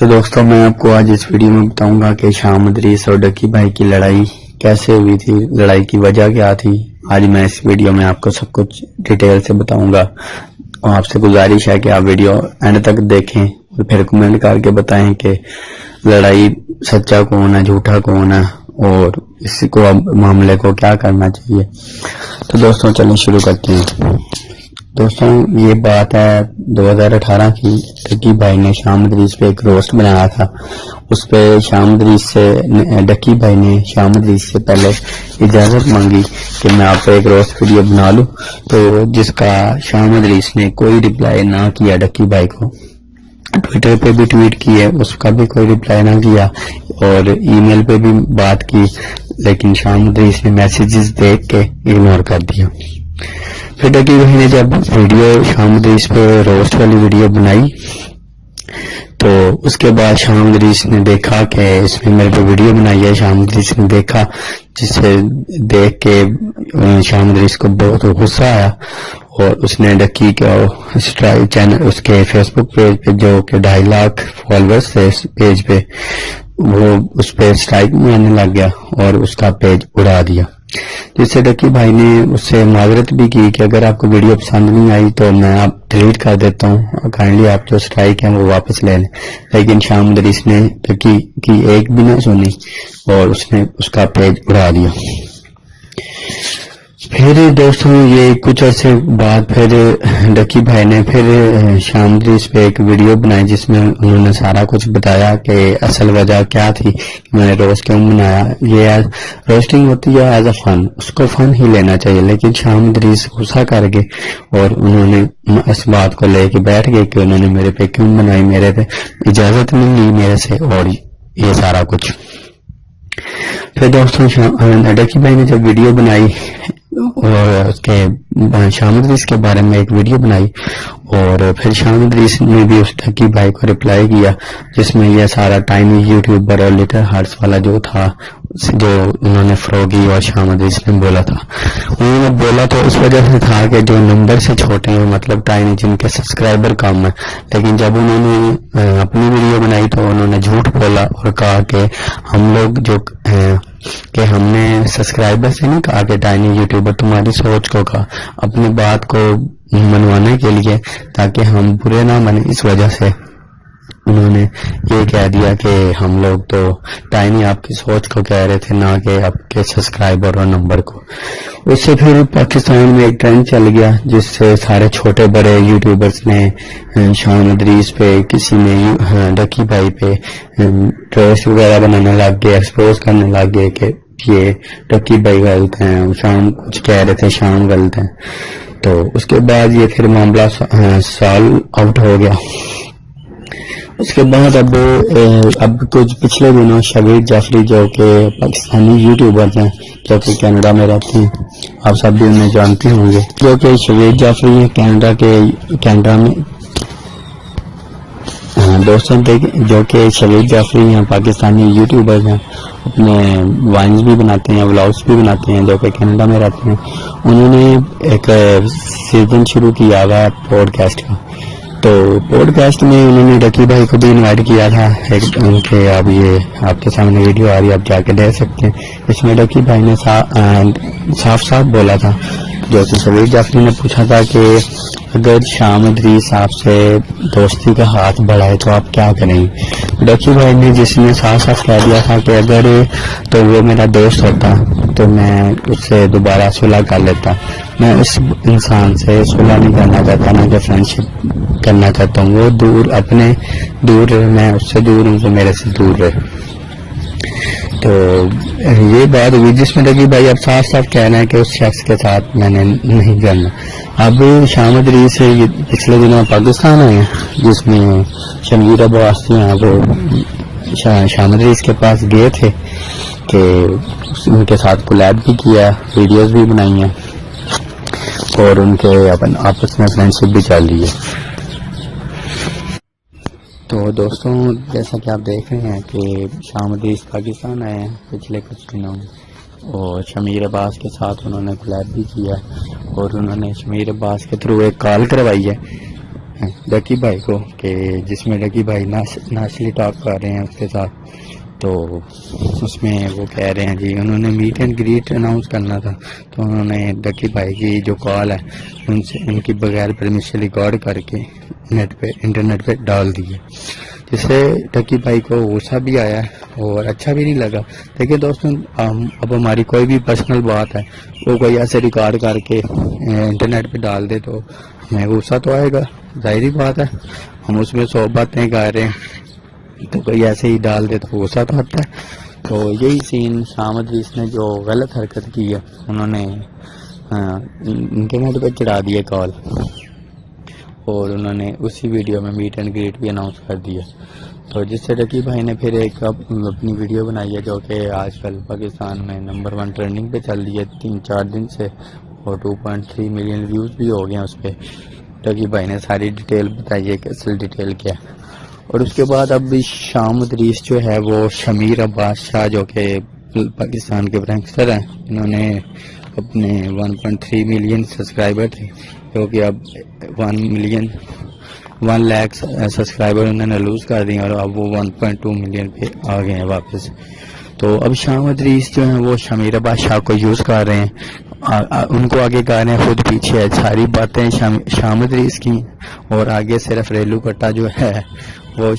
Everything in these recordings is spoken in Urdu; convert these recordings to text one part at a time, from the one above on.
تو دوستوں میں آپ کو آج اس ویڈیو میں بتاؤں گا کہ شام ادریس اور ڈکی بھائی کی لڑائی کیسے ہوئی تھی، لڑائی کی وجہ کیا تھی۔ آج میں اس ویڈیو میں آپ کو سب کچھ ڈیٹیل سے بتاؤں گا اور آپ سے گزارش ہے کہ آپ ویڈیو اینڈ تک دیکھیں اور پھر کمنٹ کر کے بتائیں کہ لڑائی سچا کون ہے، جھوٹا کون ہے اور اس کو اب معاملے کو کیا کرنا چاہیے۔ تو دوستوں چلیں شروع کرتے ہیں۔ دوستوں یہ بات ہے 2018 کی، ڈکی بھائی نے شام ادریس پہ ایک روسٹ بنایا تھا۔ اس پہ ڈکی بھائی نے شام ادریس سے پہلے اجازت مانگی کہ میں آپ پہ ایک روسٹ ویڈیو بنا لوں، تو جس کا شام ادریس نے کوئی رپلائی نہ کیا ڈکی بھائی کو۔ ٹویٹر پہ بھی ٹویٹ کی ہے، اس کا بھی کوئی رپلائی نہ کیا اور ای میل پہ بھی بات کی، لیکن شام ادریس نے میسیجز دیکھ کے اگنور کر دیا۔ پھر ڈکی بھائی نے جب شام ادریس پہ روسٹ والی ویڈیو بنائی تو اس کے بعد شام ادریس نے دیکھا کہ اس میں میرے پہ ویڈیو بنائی ہے، شام ادریس نے دیکھا، جسے دیکھ کے شام ادریس کو بہت غصہ آیا اور اس نے ڈکی کا چینل، اس کے فیس بک پیج پہ جو کہ 2.5 لاکھ فالوورز تھے اس پیج پہ، وہ اس پہ اسٹرائک میں آنے لگ گیا اور اس کا پیج اڑا دیا، جس سے ڈکی بھائی نے اس سے معذرت بھی کی کہ اگر آپ کو ویڈیو پسند نہیں آئی تو میں آپ ڈیلیٹ کر دیتا ہوں، کائنڈلی آپ جو اسٹرائک ہیں وہ واپس لے لیں، لیکن شام ادریس نے ڈکی کی ایک بھی نہ سنی اور اس نے اس کا پیج اڑا دیا۔ پھر دوستوں یہ کچھ عرصے بعد پھر ڈکی بھائی نے پھر شام ادریس پہ ایک ویڈیو بنائی جس میں انہوں نے سارا کچھ بتایا کہ اصل وجہ کیا تھی کہ میں نے روسٹ کیوں بنایا۔ یہ روسٹنگ ہوتی ہے ایز اے فن، اس کو فن ہی لینا چاہیے، لیکن شام ادریس غصہ کر گئے اور انہوں نے اس بات کو لے کے بیٹھ گئے کہ انہوں نے میرے پہ کیوں بنائی، میرے پہ اجازت نہیں لی میرے سے اور یہ سارا کچھ۔ پھر دوستوں ڈکی بھائی نے جب ویڈیو بنائی اور اس کے شام ادریس کے بارے میں ایک ویڈیو بنائی اور پھر شام ادریس نے بھی اس ڈکی بھائی کو رپلائی کیا جس میں یہ سارا ٹائنی یوٹیوبر اور لٹل ہارٹس والا جو تھا، جو انہوں نے فروغی اور شام ادریس نے بولا تھا، انہوں نے بولا تو اس وجہ سے تھا کہ جو نمبر سے چھوٹے ہیں، مطلب ٹائنی، جن کے سبسکرائبر کم ہیں، لیکن جب انہوں نے اپنی ویڈیو بنائی تو انہوں نے جھوٹ بولا اور کہا کہ ہم لوگ جو کہ ہم نے سبسکرائبر سے نہیں کہا کہ ٹائنی یوٹیوبر، تمہاری سوچ کو کہا اپنی بات کو منوانے کے لیے تاکہ ہم برے نہ بنے، اس وجہ سے انہوں نے یہ کہہ دیا کہ ہم لوگ تو ٹائنی آپ کی سوچ کو کہہ رہے تھے، نہ کہ آپ کے سبسکرائبر اور نمبر کو۔ اس سے پھر پاکستان میں ایک ٹرینڈ چل گیا جس سے سارے چھوٹے بڑے یوٹیوبرز نے شام ادریس پہ، کسی نے ڈکی بھائی پہ ٹریس وغیرہ بنانے لگ گئے، ایکسپوز کرنے لگ گئے کہ یہ ڈکی بھائی غلط ہیں، شام کچھ کہہ رہے تھے شام غلط ہیں۔ تو اس کے بعد یہ پھر معاملہ سال آؤٹ ہو گیا۔ اس کے بعد اب کچھ پچھلے دنوں شبیر جعفری جو کہ پاکستانی یوٹیوبر ہیں جو کہ کینیڈا میں رہتے ہیں، آپ سب بھی انہیں جانتے ہوں گے، جو کہ شبیر جعفری ہیں کینیڈا میں دوستوں جو کہ شبیر جعفری ہیں پاکستانی یوٹیوبر ہیں، اپنے وائنز بھی بناتے ہیں، ولاگز بھی بناتے ہیں، جو کہ کینیڈا میں رہتے ہیں۔ انہوں نے ایک سیزن شروع کیا ہوا پوڈ کاسٹ کا، تو پوڈ کاسٹ میں انہوں نے ڈکی بھائی کو بھی انوائٹ کیا تھا کہ اب یہ آپ کے سامنے ویڈیو آ رہی ہے، آپ جا کے دیکھ سکتے ہیں۔ اس میں ڈکی بھائی نے صاف بولا تھا، جو کہ شبیر جعفری نے پوچھا تھا کہ اگر شام ادریس آپ سے دوستی کا ہاتھ بڑھائے تو آپ کیا کریں گے؟ ڈکی بھائی نے جس نے صاف کہہ دیا تھا کہ اگر تو وہ میرا دوست ہوتا تو میں اس سے دوبارہ صلح کر لیتا، میں اس انسان سے صلح نہیں کرنا چاہتا، نہ کہ فرینڈ شپ کرنا چاہتا ہوں، وہ دور رہے، میں اس سے دور ہوں، وہ میرے سے دور رہے۔ تو یہ بات ہوئی جس میں ڈکی بھائی اب صاف کہہ رہے ہیں کہ اس شخص کے ساتھ میں نے نہیں کرنا۔ اب شام ادریس پچھلے دنوں پاکستان آئے ہیں جس میں شمیر عباس ہیں، وہ شام ادریس کے پاس گئے تھے کہ ان کے ساتھ کولیب بھی کیا، ویڈیوز بھی بنائی ہیں اور ان کے آپس میں فرینڈ شپ بھی چل رہی ہے۔ تو دوستوں جیسا کہ آپ دیکھ رہے ہیں کہ شام ادریس پاکستان آئے ہیں پچھلے کچھ دنوں اور شمیر عباس کے ساتھ انہوں نے کولیب بھی کیا اور انہوں نے شمیر عباس کے تھرو ایک کال کروائی ہے ڈکی بھائی کو کہ جس میں ڈکی بھائی ناشلی ٹاک کر رہے ہیں اس کے ساتھ. تو اس میں وہ کہہ رہے ہیں جی انہوں نے میٹ اینڈ گریٹ اناؤنس کرنا تھا تو انہوں نے ڈکی بھائی کی جو کال ہے ان کی بغیر پرمیشن ریکارڈ کر کے انٹرنیٹ پہ ڈال دی ہے, جس سے ڈکی بھائی کو غصہ بھی آیا ہے اور اچھا بھی نہیں لگا. دیکھیے دوستوں, اب ہماری کوئی بھی پرسنل بات ہے وہ کوئی ایسے ریکارڈ کر کے انٹرنیٹ پہ ڈال دے تو ہمیں غصہ تو آئے گا, ظاہری بات ہے. ہم اس میں 100 باتیں کہہ رہے ہیں تو کوئی ایسے ہی ڈال دے تو غصہ تو آتا ہے. تو یہی سین شام ادریس نے جو غلط حرکت کی ہے, انہوں نے انٹرنیٹ پہ چڑھا دیا کال, اور انہوں نے اسی ویڈیو میں میٹ اینڈ گریٹ بھی اناؤنس کر دیا. تو جس سے ڈکی بھائی نے پھر ایک اپنی ویڈیو بنائی ہے جو کہ آج کل پاکستان میں نمبر 1 ٹرینڈنگ پہ چل رہی ہے 3-4 دن سے, اور 2.3 ملین ویوز بھی ہو گئے ہیں اس پہ. ڈکی بھائی نے ساری ڈیٹیل بتائی ہے کہ اصل ڈیٹیل کیا ہے. اور اس کے بعد اب شام ادریس جو ہے وہ شمیر عباس شاہ جو کہ پاکستان کے پرینکسٹر ہیں, انہوں نے اپنے 1.3 ملین سبسکرائبر تھے جو کہ اب 1 لاکھ سبسکرائبر انہوں نے لوز کر دیے, اور اب وہ 1.2 ملین پہ آ گئے ہیں واپس. تو اب شام ادریس جو ہیں وہ شمیر عباس شاہ کو یوز کر رہے ہیں, ان کو آگے کر رہے ہیں, خود پیچھے ہے. ساری باتیں شام ادریس کی, اور آگے صرف ریلو کٹا جو ہے وہ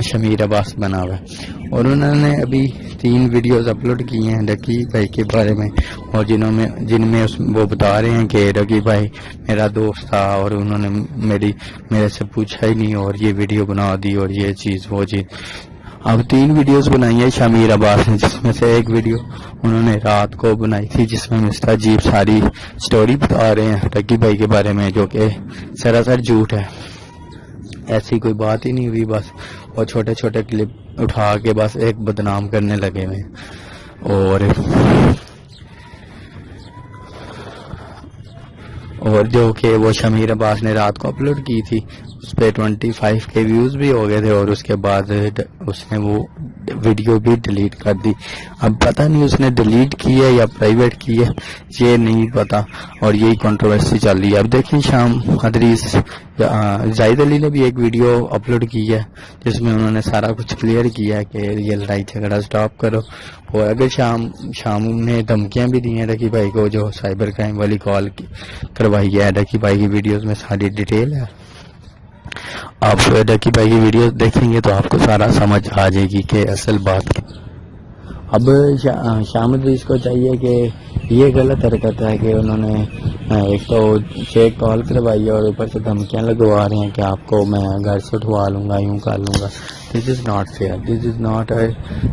شمیر عباس بنا ہوا ہے. اور انہوں نے ابھی 3 ویڈیوز اپلوڈ کی ہیں ڈکی بھائی کے بارے میں, اور جن میں وہ بتا رہے ہیں کہ ڈکی بھائی میرا دوست تھا اور انہوں نے میرے سے پوچھا ہی نہیں اور یہ ویڈیو بنا دی اور یہ چیز وہ چیز. اب 3 ویڈیوز بنائی ہیں شمیر عباس نے, جس میں سے ایک ویڈیو انہوں نے رات کو بنائی تھی جس میں مسٹر جیب ساری سٹوری بتا رہے ہیں ڈکی بھائی کے بارے میں, جو کہ سراسر جھوٹ ہے. ایسی کوئی بات ہی نہیں ہوئی بس, اور چھوٹے چھوٹے کلپ اٹھا کے بس ایک بدنام کرنے لگے ہوئے. اور جو کہ وہ شمیر عباس نے رات کو اپلوڈ کی تھی اس پہ 25 کے ویوز بھی ہو گئے تھے, اور اس کے بعد اس نے وہ ویڈیو بھی ڈیلیٹ کر دی. اب پتہ نہیں اس نے ڈیلیٹ کی ہے یا پرائیویٹ کی ہے, یہ نہیں پتا, اور یہی کنٹروورسی چل رہی ہے. اب دیکھیں شام ادریس, زاہد علی نے بھی ایک ویڈیو اپلوڈ کی ہے جس میں انہوں نے سارا کچھ کلیئر کیا ہے کہ یہ لڑائی جھگڑا سٹاپ کرو. اور اگر شام نے دھمکیاں بھی دی ہیں ڈکی بھائی کو, جو سائبر کرائم والی کال کروائی ہے. ڈکی بھائی کی ویڈیوز میں ساری ڈیٹیل ہے, آپ ڈکی بھائی کی ویڈیوز دیکھیں گے تو آپ کو سارا سمجھ آ جائے گی کہ اصل بات کیا. اب شام ادریس کو چاہیے کہ یہ غلط حرکت ہے کہ انہوں نے ایک تو فیک کال کروائی ہے اور اوپر سے دھمکیاں لگوا رہے ہیں کہ آپ کو میں گھر سے اٹھوا لوں گا, یوں کر لوں گا. This is not fair, this is not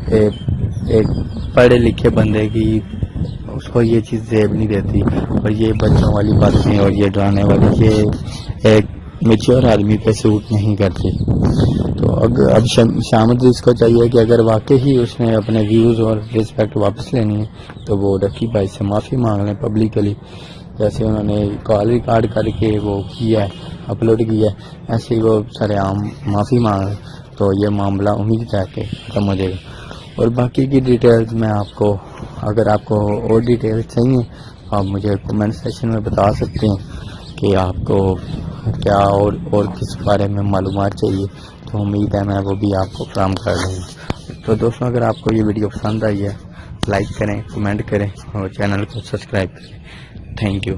ایک پڑھے لکھے بندے کی اس کو یہ چیز زیب نہیں دیتی, اور یہ بچوں والی باتیں اور یہ ڈرانے والی یہ ایک میچور آدمی پہ سوٹ نہیں کرتی. تو اب شام ادریس کو چاہیے کہ اگر واقعی اس نے اپنے ویوز اور رسپیکٹ واپس لینی ہے تو وہ ڈکی بھائی سے معافی مانگ لیں پبلکلی, جیسے انہوں نے کال ریکارڈ کر کے وہ کیا ہے, اپلوڈ کیا ہے, ایسے ہی وہ سر عام معافی مانگ لیں تو یہ معاملہ امید ہے کہ ختم ہو جائے گا. اور باقی کی ڈیٹیلز میں آپ کو, اگر آپ کو اور ڈیٹیلز چاہیے آپ مجھے کمنٹ سیکشن میں بتا سکتے ہیں کہ آپ کو کیا اور کس بارے میں معلومات چاہیے, تو امید ہے میں وہ بھی آپ کو فراہم کر دوں گا. تو دوستوں, اگر آپ کو یہ ویڈیو پسند آئی ہے لائک کریں, کمنٹ کریں اور چینل کو سبسکرائب کریں. Thank you.